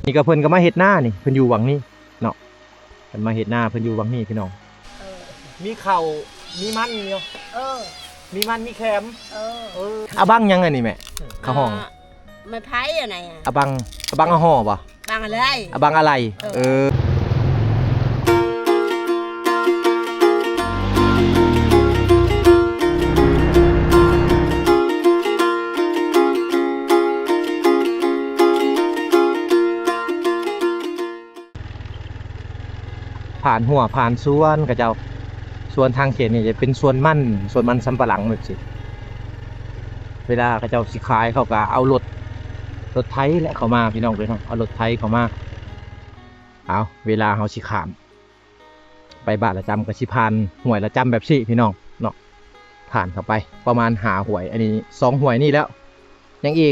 นี่ก็เพิ่นก็มาเฮ็ดหน้านี่เพิ่นอยู่วังนี้เนาะเพิ่นมาเฮ็ดหน้าเพิ่นอยู่วังนี้พี่น้องมีเข่ามีมันเนาะมีมันมีแคมเอาบังยังไงนี่แม่ข้าวห้องไม่ไผ่อะไรอ่ะเอาบังเอาห่อป่ะบังอะไรเอาบังอะไรผ่านหัวผ่านสวนกระเจ้าสวนทางเขตนี่จะเป็นสวนมันสำปะหลังแบบสิเวลากระเจ้าสิขายเขาก็เอารถไถและเขามาพี่น้องไปเนาะเอารถไถเขามาเอาเวลาเขาสิขามไปบ้านละจำกับสิพานห่วยละจำแบบสิพี่น้องเนาะผ่านเข้าไปประมาณหาห่วยอันนี้2ห่วยนี่แล้วยังอี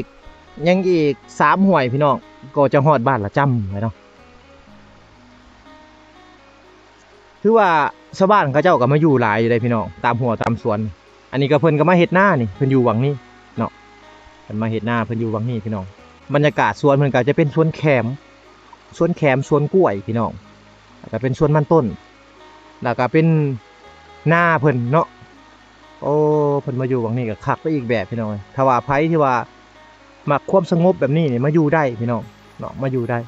ก3ห่วยพี่น้องก็จะฮอดบ้านละจำเลยเนาะคือว่าชาวบ้านเขาเจ้าก็มาอยู่หลายอยู่เลยพี่น้องตามหัวตามสวนอันนี้ก็เพิ่นก็มาเฮ็ดหน้านี่เพิ่นอยู่วังนี้เนาะเพิ่นมาเฮ็ดหน้าเพิ่นอยู่วังนี้พี่น้องบรรยากาศสวนเพิ่นก็จะเป็นสวนแคมสวนกล้วยพี่น้องแล้วก็เป็นสวนมันต้นแล้วก็เป็นหน้าเพิ่นเนาะโอ้เพิ่นมาอยู่วังนี้ก็คักไปอีกแบบพี่น้องถ้าว่าไผที่ว่ามักความสงบแบบนี้นี่มาอยู่ได้พี่น้องเนาะมาอยู่ได้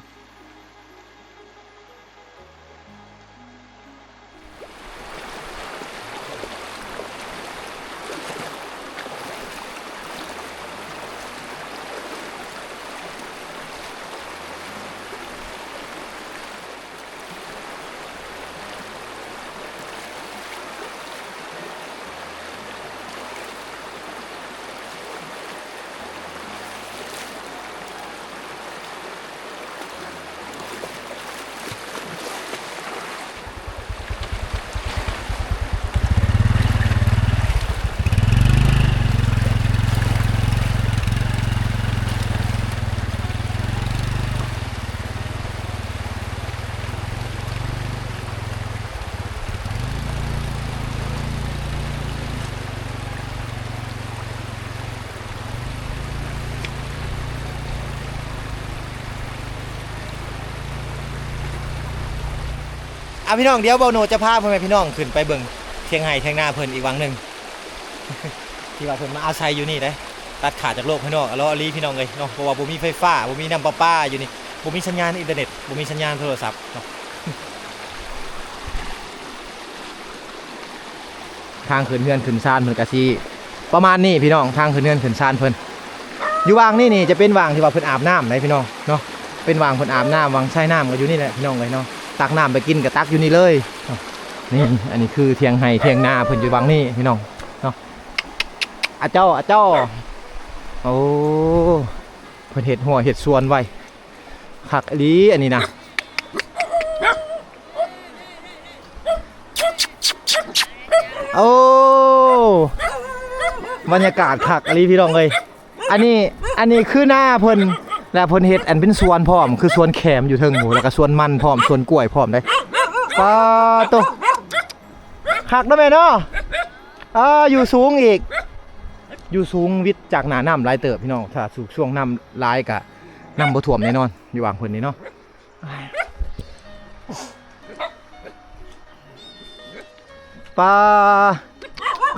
พี่น้องเดี๋ยวเบาโนจะพาพ่อแม่พี่น้องขึ้นไปเบิ่งเทียงไห้เทียงหน้าเพิ่นอีกวังหนึ่ง ที่ว่าเพิ่นมาอาศัยอยู่นี่ได้ตัดขาดจากโลกภายนอกแล้วลีพี่น้องเลยเนาะเพราะว่าบ่มีไฟฟ้าบ่มีน้ำประปาอยู่นี่บ่มีสัญญาณอินเทอร์เน็ตบ่มีสัญญาณโทรศัพท์เนาะ ทางขึ้นเฮือนขึ้นซานเพิ่นก็สิประมาณนี้พี่น้องทางขึ้นเฮือนขึ้นซานเพิ่นอยู่วางนี่จะเป็นวางที่ว่าเพิ่นอาบน้ำได้พี่น้องเนาะเป็นวางเพิ่นอาบน้ำวางใช้น้ำก็อยู่นี่แหละพี่น้องเลยเนาะตักน้ำไปกินกับตักอยู่นี่เลยนี่อันนี้คือเทียงไห้เทียงนาเพิ่นอยู่วังนี่พี่น้องเนาะอาเจ้าโอ้เพิ่นเห็ดหัวเห็ดสวนไว้คักอีหลีอันนี้นะโอ้บรรยากาศคักอีหลีพี่น้องเลยอันนี้คือหน้าเพิ่นแล้วเพิ่นเฮ็ดอันเป็นสวนพร้อมคือสวนแขมอยู่เทิงหมูแล้วก็สวนมันพร้อมสวนกล้วยพร้อมได้ปาโตคักเนาะแม่เนาะอยู่สูงอีกอยู่สูงวิทย์จากหน้าน้ำหลายเติบพี่น้องถ้าสูงช่วงน้ำหลายก็น้ำบ่ท่วมแน่นอนอยู่วางเพิ่นนี่เนาะปา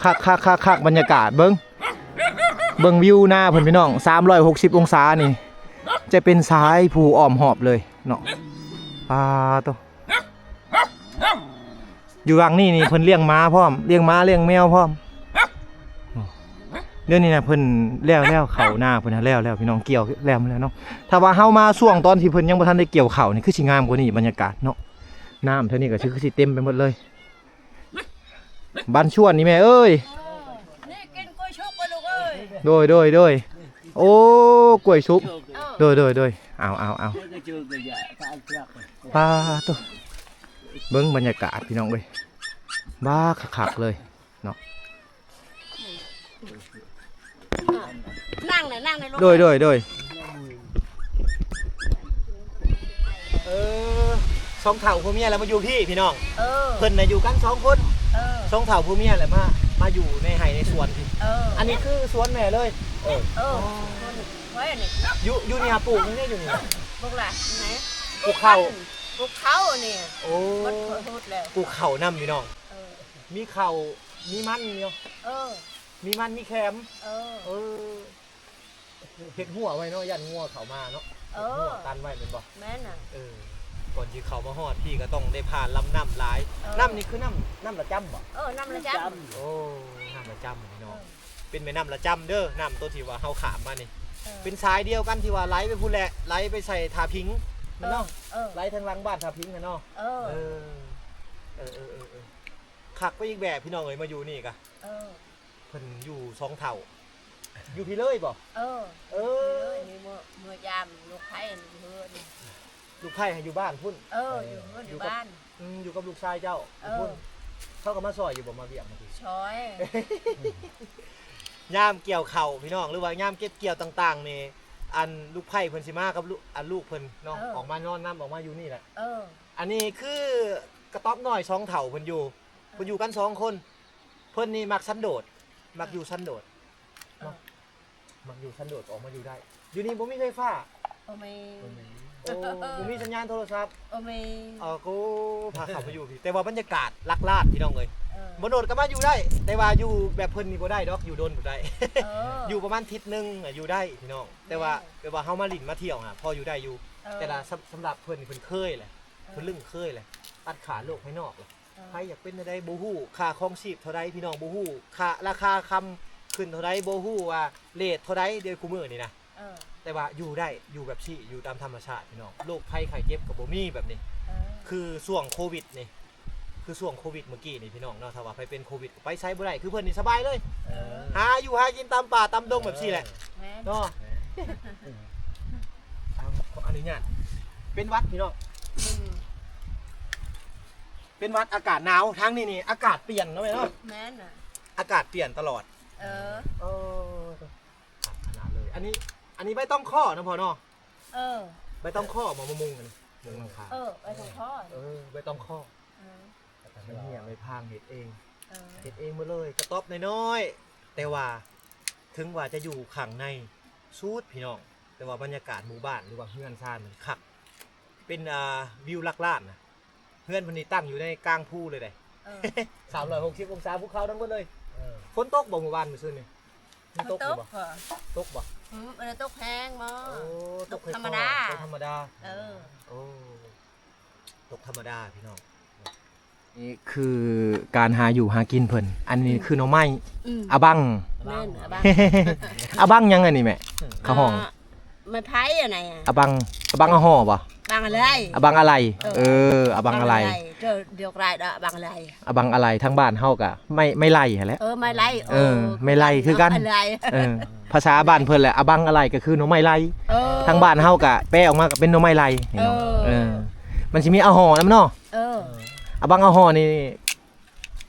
คักบรรยากาศเบิ่งวิวหน้าเพิ่นพี่น้อง360องศานี่จะเป็นซ้ายภูอ้อมหอบเลยเนาะโตอยู่วังนี่เพิ่นเลี้ยงม้าพร้อมเลี้ยงม้าเลี้ยงแมวพร้อมเรื่องนี้นะเพิ่นแล้วเข่าหน้าเพิ่นแล้วพี่น้องเกี่ยวแล้วเนาะถ้าว่าเฮามาช่วงตอนที่เพิ่นยังบ่ทันได้เกี่ยวเข่านี่คือสิงามกว่านี้บรรยากาศเนาะน้ำเท่านี้ก็คือสิเต็มไปหมดเลยบ้านชวนนี่แม่เอ้ยนี่กินกล้วยชุบไปลูกเอ้ยโดยโอ้กล้วยชุบโดยเอาป้าตัวเบิ้งบรรยากาศพี่น้องเลยบ้าคักเลยเนาะนั่งในรถโดยสองเถ่าผู้เมียแล้วมาอยู่พี่น้องเพิ่นน่ะอยู่กัน2คนสองเถ่าผู้เมียแหละมาอยู่ในไห่ในสวนอันนี้คือสวนแม่เลยไว้อันนี้อยู่นี่ปลูกนี่อยู่นี่ ลูกหล่ะไหน ปลูกข้าว ปลูกข้าวเนี่ย โอ้ มันขอโทษแล้ว ปลูกข้าวนํพี่น้อง เออ มีข้าวมีมันเนาะ เออ มีมันมีแคม เออ เออเฮ็ดหัวไว้เนาะยันงัวเข้ามาเนาะ เอ เฮ็ด อ หัวกันไว้แม่นบ่ แม่น่ะ เออก่อนที่เขามาฮอดพี่ก็ต้องได้ผ่านลำน้ำหลาย เออ น้ำนี่คือน้ำละจำบ่ เออน้ำละจ้ โอ้น้ำละจำพี่น้องเป็นแม่น้ำละจำเด้อน้ำตัวที่ว่าเฮาขามมานี่ ำ เป็นสายเดียวกันที่ว่าไหลไปพูนแหละไหลไปใส่ทาพิงมันเนาะ เออ ไหลทางหลังบ้านทาพิงกันเนาะ เออ เออขักไปอีกแบบพี่น้องเอ้ยมาอยู่นี่กะ เออ เพิ่นอยู่สองเท่าอยู่พี่เลยบ่ เออ เออ นี่เมื่อยามลูกไผ่เฮือนี่ ลูกไผ่ให้อยู่บ้านพุ่น เอออยู่เฮืออยู่บ้าน อยู่กับลูกชายเจ้าอยู่พุ่นเขาก็มาซอยอยู่บ่มาเวียงมาที ช้อย ยามเกี่ยวเข่าพี่น้องหรือว่ายามเก็บเกี่ยวต่างๆนี่อันลูกไผ่เพิ่นสิมากับลูกอันลูกเพิ่นเนาะออกมานอนน้ำออกมาอยู่นี่แหละ เออ อันนี้คือกระต๊อบน้อยสองเถ่าเพิ่นอยู่กันสองคนเพิ่นนี่มักสันโดษมักอยู่สันโดษเนาะมักอยู่สันโดษออกมาอยู่ได้อยู่นี่บ่มีไฟฟ้า โอ้ไม่ โอ้บ่มีสัญญาณโทรศัพท์ โอ้ไม่ กูพาเขามาอยู่พี่แต่ว่าบรรยากาศลักลาดพี่น้องเอ้ย เออ บ่โดดก็มาอยู่ได้ แต่ว่าอยู่แบบเพิ่นนี่บ่ได้ดอกอยู่โดนบ่ได้ เออ อยู่ประมาณทิศนึงอยู่ได้พี่น้องแต่ว่าเฮามาลิ้นมาเที่ยวพออยู่ได้อยู่ เออ แต่ละสำหรับเพิ่นนี่เพิ่นเคยแหละเพิ่นลึงเคยแหละตัดขาโลกภายนอกเลยใครอยากเป็นได้บ่ฮู้ค่าครองชีพเท่าใดพี่น้องบ่ฮู้ค่าราคาคำขึ้นเท่าใดบ่ฮู้ว่าเรทเท่าใดเดี๋ยวคุมื้อนี่นะ เออ แต่ว่าอยู่ได้อยู่แบบที่อยู่ตามธรรมชาติพี่น้องโรคภัยไข้เจ็บก็บ่มีแบบนี้ เออ คือช่วงโควิดนี่คือช่วงโควิดเมื่อกี้นี่พี่น้องเนาะถ้าว่าไปเป็นโควิดก็ไปใช้บ่ได้คือเพิ่นนี่สบายเลย เออ หาอยู่หากินตามป่าตามดงแบบนี้แหละ แม่ เนาะขออนุญาตเป็นหวัดพี่น้อง อืม เป็นหวัดอากาศหนาวทางนี้นี่อากาศเปลี่ยนเนาะแม่เนาะ แม่น่ะ อากาศเปลี่ยนตลอด เออ เออขนาดเลยอันนี้ใบต้องข้อนะพ่อเนาะ เออ ใบต้องข้อมามุงกันมุงหลังคา เออไปของพ่อ ใบต้องข้อ เออ ไม่เหี้ยไม่พางเห็ดเอง เออ เห็ดเองหมาเลยกระต๊อบน้อยๆแต่ว่าถึงว่าจะอยู่ข้างในซูดพี่น้องแต่ว่าบรรยากาศหมู่บ้านหรือว่าเฮือนซ่านมันคักเป็นวิวลักลาดนะเฮือนพันนี้ตั้งอยู่ในกลางภูเลยเลย เออ 360 องศาภูเขาทั้งหมดเลยฝนตกบ่หมู่บ้านมื้อซื่อนี่มันตกอยู่บ่ เหรอ ตกบ่ มันตกแห้งมั้ง โอ้ ตกธรรมดา ตกธรรมดา เออ โอ้ตกธรรมดาพี่น้องนี่คือการหาอยู่หากินเพิ่นอันนี้คือหน่อไม้ อืม อะบัง แม่นอะบัง อะบังยังไงนี่แม่เขาห้อง ไม่ไผ่อะไหนอ่ะ อะบังอะห่อบ่ บังอะไร อะบังอะไรอะบังอะไร เดี๋ยวไรดอกบังอะไร อะบังอะไรทั้งบ้านเฮากะไม่ไล่หั่นแหละ ไม่ไล่ ไม่ไล่คือกัน อะไร ภาษาบ้านเพิ่นแหละอะบังอะไรก็คือหน่อไม้ไล่ทั้งบ้านเฮากะแปลออกมาก็เป็นหน่อไม้ไล่นี่เนาะมันสิมีอะห่อนำเนาะอะบังอะห่อนี่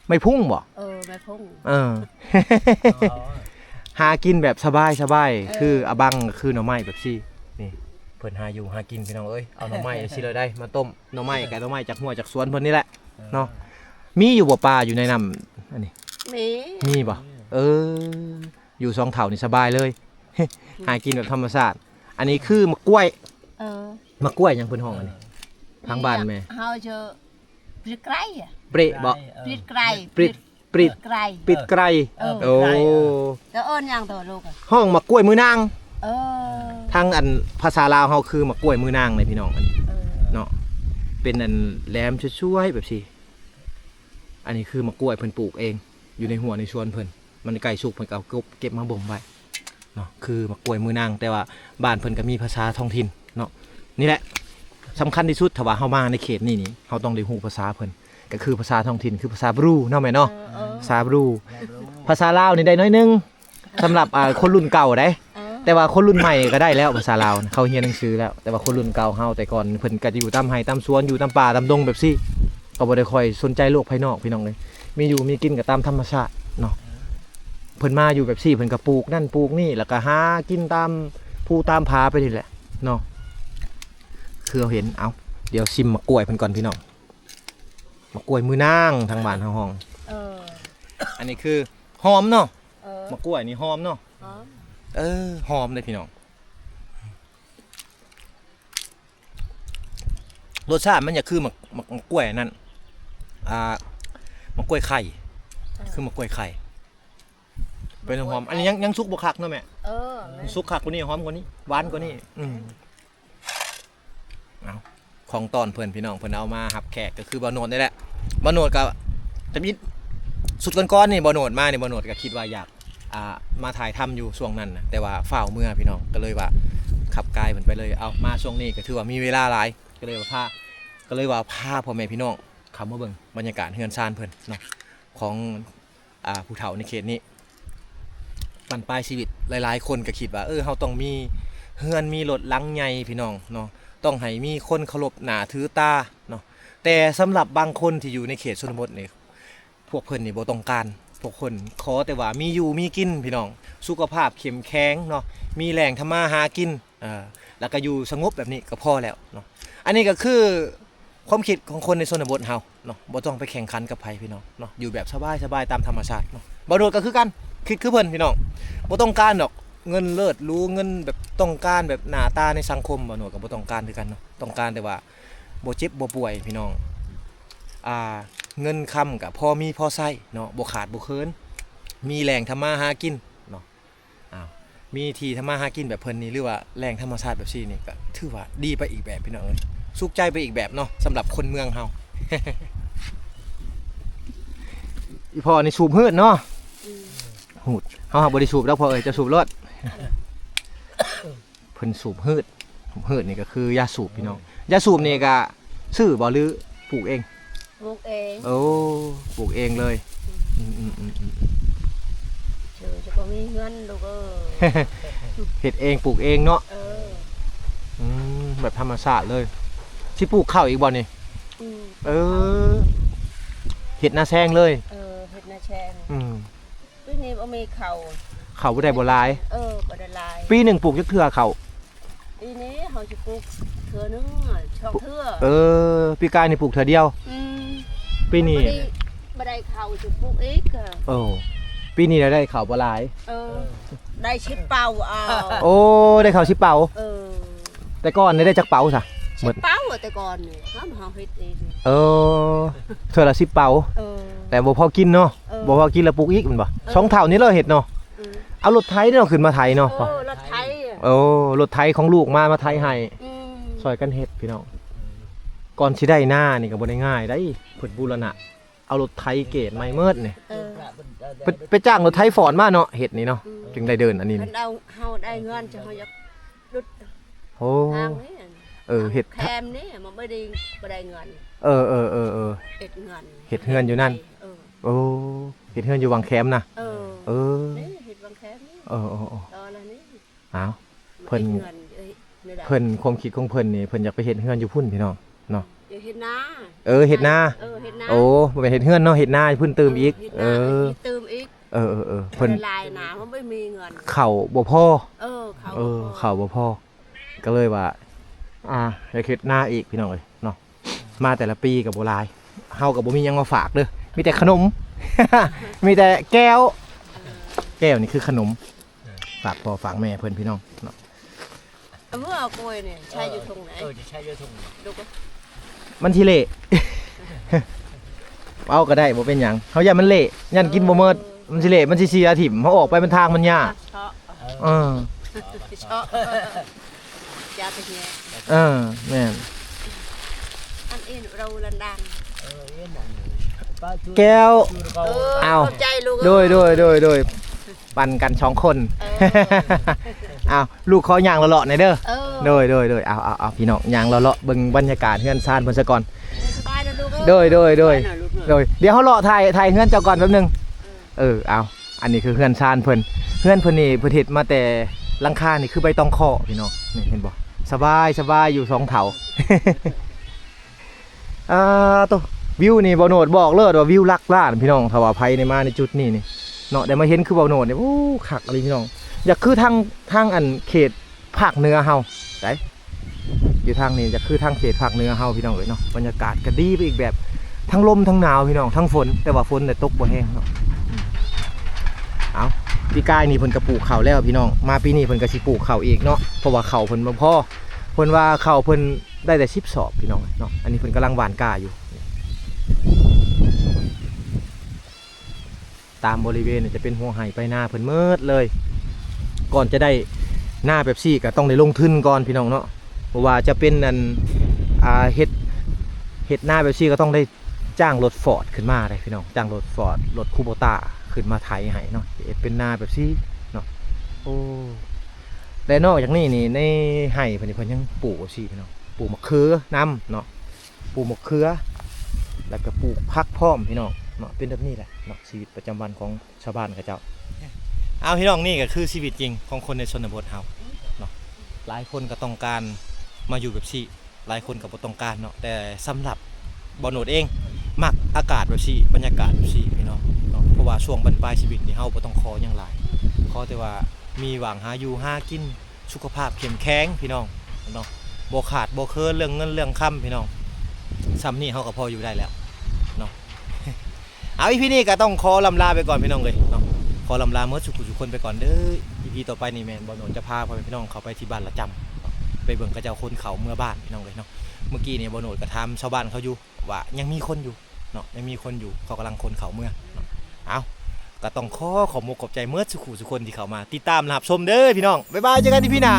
ไม่พุ่งบ่ ไม่พุ่ง หากินแบบสบายคืออะบังคือหน่อไม้แบบซี่นี่เพิ่นหาอยู่หากินพี่น้องเอ้ยเอาหน่อไม้สิเลยได้มาต้มหน่อไม้กับหน่อไม้จากหัวจากสวนเพิ่นนี่แหละเนาะมีอยู่บ่ปลาอยู่ในน้ำอันนี้มีบ่อยู่สองเถ่านี่สบายเลย หากินแบบธรรมชาติอันนี้คือมะกล้วยมะกล้วยยังเพิ่นห้องอันนี้ทางบ้านแม่ เฮาจะปริดไกร เประบ่ ปริดไกร ปริด ไกร ปิดไกรโอ้ แล้วยังตัวลูก ห้องมะกล้วยมือนาง เออ ทางอันภาษาลาวเฮาคือมะกล้วยมือนางเลยพี่น้องอันนี้เนาะเป็นอันแหลมช่วยๆแบบซี่อันนี้คือมะกล้วยเพิ่นปลูกเองอยู่ในหัวในสวนเพิ่นมันไก่สุกเพิ่นก็เอาเก็บมาบ่มไว้เนาะคือมะกล้วยมือนางแต่ว่าบ้านเพิ่นก็มีภาษาท้องถิ่นเนาะนี่แหละสำคัญที่สุดถ้าว่าเฮามาในเขตนี้เฮาต้องได้ฮู้ภาษาเพิ่นก็คือภาษาท้องถิ่นคือภาษาบรูเนาะแม่เนาะภาษาบรูภาษาลาวนี่ได้น้อยนึงสำหรับคนรุ่นเก่าได้แต่ว่าคนรุ่นใหม่ก็ได้แล้วภาษาลาวเขาเรียนหนังสือแล้วแต่ว่าคนรุ่นเก่าเฮาแต่ก่อนเพิ่นก็จะอยู่ตามไร่ตามสวนอยู่ตามป่าตามดงแบบซี่ก็บ่ได้ค่อยสนใจโลกภายนอกพี่น้องเลยมีอยู่มีกินก็ตามธรรมชาติเนาะเพิ่นมาอยู่แบบซี่เพิ่นก็ปลูกนั่นปลูกนี่แล้วก็หากินตามภูตามผาไปนี่แหละเนาะคือเราเห็นเอาเดี๋ยวชิมมะกล้วยเพิ่นก่อนพี่น้องมะกล้วยมือนางทางบ้านทางห้องอันนี้คือหอมเนาะมะกล้วยนี่หอมเนาะหอมเลยพี่น้อง รสชาติมันจะคือมะกล้วยนั่นมะกล้วยไข่คือมะกล้วยไข่เป็นหอมอันนี้ยังสุกบ่คักเนาะแม่ สุกคักกว่านี้หอมกว่านี้หวานกว่านี้เอาของตอนเพิ่นพี่น้องเพิ่นเอามาหับแขกก็คือบ่โนดนี่แหละบ่โนดก็จะมีสุดก้อนๆนี่บ่โนดมานี่บ่โนดก็คิดว่าอยากมาถ่ายทำอยู่ช่วงนั้นนะแต่ว่าฝ้าวเมื่อพี่น้องก็เลยว่าขับกายเพิ่นไปเลยเอามาช่วงนี้ก็ถือว่ามีเวลาหลายก็เลยว่าพาพ่อแม่พี่น้องเข้ามาเบิ่งบรรยากาศเฮือนซานเพิ่นเนาะของผู้เฒ่าในเขตนี้บรรปลายชีวิตหลายๆคนก็คิดว่าเฮาต้องมีเฮือนมีรถหลังใหญ่พี่น้องเนาะต้องให้มีคนเคารพหน้าถือตาเนาะแต่สำหรับบางคนที่อยู่ในเขตชนบทนี่พวกเพิ่นนี่บ่ต้องการพวกคนขอแต่ว่ามีอยู่มีกินพี่น้องสุขภาพเข้มแข็งเนาะมีแหล่งทำมาหากินแล้วก็อยู่สงบแบบนี้ก็พอแล้วเนาะอันนี้ก็คือความคิดของคนในชนบทเฮาเนาะบ่ต้องไปแข่งขันกับไผพี่น้องเนาะอยู่แบบสบายๆตามธรรมชาติเนาะบ่โดดก็คือกันคิดคือเพิ่นพี่น้องบ่ต้องการดอกเงินเลิศรู้เงินแบบต้องการแบบหน้าตาในสังคมบ่โดดก็บ่ต้องการคือกันเนาะต้องการแต่ว่าบ่เจ็บบ่ป่วยพี่น้องเงินคำกับพอมีพอใช้เนาะบ่ขาดบ่เคินมีแหล่งทำมาหากินเนาะมีที่ทำมาหากินแบบเพิ่นนี่หรือว่าแหล่งธรรมชาติแบบซี่นี่ก็ถือว่าดีไปอีกแบบพี่น้องเอ้ยสุขใจไปอีกแบบเนาะสำหรับคนเมืองเฮา อีพ่อนี่สูบหืดเนาะหูดเฮาบ่ได้สูบแล้วพ่อเอ้ยจะสูบรถ เพิ่นสูบหืดนี่ก็คือยาสูบพี่น้องยาสูบนี่ก็ซื้อบ่หรือปลูกเองปลูกเอง โอ้ปลูกเองเลยจะก็มีเงินลูกเฮ็ดเองปลูกเองเนาะแบบธรรมชาติเลยสิปลูกข้าวอีกบ่นี่เฮ็ดนาแซงเลยเฮ็ดนาแซงปีนี้บ่มีข้าวบ่ได้บ่หลายบ่ได้หลายปีนึงปลูกจักเทื่อข้าวปีนี้เฮาสิปลูกเทื่อนึงช่องเทื่อปีกายนี่ปลูกเทื่อเดียวปีนี้บ่ได้ข้าวสิปลูกอีกปีนี้ได้ข้าวบ่หลายได้10เป่าโอ้ได้ข้าว10เป่าแต่ก่อนได้จักเป่าซะ10เป่าแต่ก่อนนี่เฮาเฮ็ดเองเทื่อละ10เป่าแต่บ่พอกินเนาะบ่พอกินแล้วปลูกอีกแม่นบ่2เท่านี้เราเฮ็ดเนาะเอารถไถเนาะขึ้นมาไถเนาะรถไถรถไถของลูกมาไถให้ซอยกันเฮ็ดพี่น้องก่อนสิได้หน้านี่ก็บ่ได้ง่ายได้เพิ่นบูรณะเอารถไถเกตใหม่เมิดนี่ไปจ้างรถไถฟอร์ดมาเนาะเฮ็ดนี่เนาะจึงได้เดินอันนี้นี่เฮาได้เงินจะเฮาอยากดุดทางนี้เฮ็ดแคมนี่มันบ่ได้เงินเฮ็ดเฮือนอยู่นั่นเฮ็ดเฮือนอยู่วังแคมนะนี่เฮ็ดวังแคมนี่ตอนนั้นนี่อ้าวเพิ่นความคิดของเพิ่นนี่เพิ่นอยากไปเฮ็ดเฮือนอยู่พุ่นพี่น้องเนาะเฮ็ดนาเฮ็ดนาโอ้บ่แม่นเฮ็ดเฮือนเนาะเฮ็ดนาเพิ่นเติมอีกเติมอีกเพิ่นลายนามันไม่มีเงินข้าวบ่พอข้าวบ่พอก็เลยว่าอยากเฮ็ดนาอีกพี่น้องเอ้ยเนาะมาแต่ละปีก็บ่หลายเฮาก็บ่มีหยังมาฝากเด้อมีแต่ขนม มีแต่แก้วนี่คือขนมฝากพ่อฝากแม่เพิ่นพี่น้องเนาะเมื่อเอากล้วยนี่ใช้อยู่ตรงไหนจะใช้อยู่ตรงดูก็มันสิเละ เอาก็ได้บ่เป็นหยังเฮาย่านมันเละย่านกินบ่หมดมันสิเละมันสิเสียถิ่มเฮาออกไปมันทางมันยากเชาะยาไปเนี่ยแม่นอันเอ็นเราลันดังแก้วเอาโดยปั่นกัน2คนเอาลูกขอย่างเลาะๆหน่อยเด้อโดยเอาพี่น้องย่างเลาะๆเบิ่งบรรยากาศเฮือนซานเพิ่นซะก่อนโดยเดี๋ยวเฮาเลาะถ่ายเฮือนเจ้าก่อนแป๊บนึงเอาอันนี้คือเฮือนซานเพิ่นนี่เพิ่นเฮ็ดมาแต่หลังคานี่คือใบตองเคาะพี่น้องนี่เห็นบ่สบายอยู่2เถาตัววิวนี่บ่โนดบอกเลยว่าวิวลักล้านพี่น้องถ้าว่าไผในมาในจุดนี้นี่เนาะได้มาเห็นคือบ่โนดนี่โอ้คักอะไรพี่น้องอยากคือทางอันเขตภาคเหนือเฮาได้อยู่ทางนี้จะคือทางเขตภาคเหนือเฮาพี่น้องเอ้ยเนาะบรรยากาศก็ดีไปอีกแบบทั้งลมทั้งหนาวพี่น้องทั้งฝนแต่ว่าฝนเนี่ยตกบ่แห้งเนาะเอาปีกายนี่เพิ่นก็ปลูกข้าวแล้วพี่น้องมาปีนี้เพิ่นก็สิปลูกข้าวอีกเนาะเพราะว่าข้าวเพิ่นบ่พอเพิ่นว่าข้าวเพิ่น ได้แต่10 สอบพี่น้องเนาะอันนี้เพิ่นกำลังหว่านกล้าอยู่ตามบริเวณเนี่ยจะเป็นหัวไห่ไปหน้าเพิ่นเมิดเลยก่อนจะได้หน้าแบบซี่ก็ต้องได้ลงทุนก่อนพี่น้องเนาะเพราะว่าจะเป็นอันเฮ็ดหน้าแบบซี่ก็ต้องได้จ้างรถฟอร์ดขึ้นมาได้พี่น้องจ้างรถฟอร์ดรถคูโบต้าขึ้นมาไถให้เนาะเฮ็ดเป็นหน้าแบบซี่เนาะโอ้และนอกจากนี้นี่ในไห่เพิ่นยังปลูกแบบซี่พี่น้องปลูกมะเขือน้ำเนาะปลูกมะเขือแล้วก็ปลูกผักพร้อมพี่น้องเนาะเป็นแบบนี้แหละเนาะชีวิตประจำวันของชาวบ้านเขาเจ้าเอาพี่น้องนี่ก็คือชีวิตจริงของคนในชนบทเฮาเนาะหลายคนก็ต้องการมาอยู่แบบซี่หลายคนก็บ่ต้องการเนาะแต่สำหรับบ่โนดเองมักอากาศแบบซี่บรรยากาศแบบซี่พี่น้องเนาะเพราะว่าช่วงบรรปลายชีวิตนี่เฮาบ่ต้องขอหยังหลายขอแต่ว่ามีหวังหาอยู่หากินสุขภาพเข้มแข็งพี่น้องเนาะบ่ขาดบ่เคินเรื่องเงินเรื่องค่ำพี่น้องซ้ำนี่เฮาก็พออยู่ได้แล้วเนาะ เอาอีพีนี้ก็ต้องขอลำลาไปก่อนพี่น้องเลยเนาะขอลำลาเมื่อสุขคนไปก่อนเด้ออีพีต่อไปนี่แม่นบ่โนจะพาพ่อแม่พี่น้องเขาไปที่บ้านละจำไปเบิ่งกระเจ้าคนเขาเมื่อบ้านพี่น้องเลยเนาะเมื่อกี้นี่บ่โนก็ถามชาวบ้านเขาอยู่ว่ายังมีคนอยู่เนาะยังมีคนอยู่เขากำลังคนเขาเมื่อเนาะเอาก็ต้องขอบใจเมื่อสุขคนที่เขามาติดตามรับชมเด้อพี่น้องบ๊ายบายเจอกันที่พี่หน้า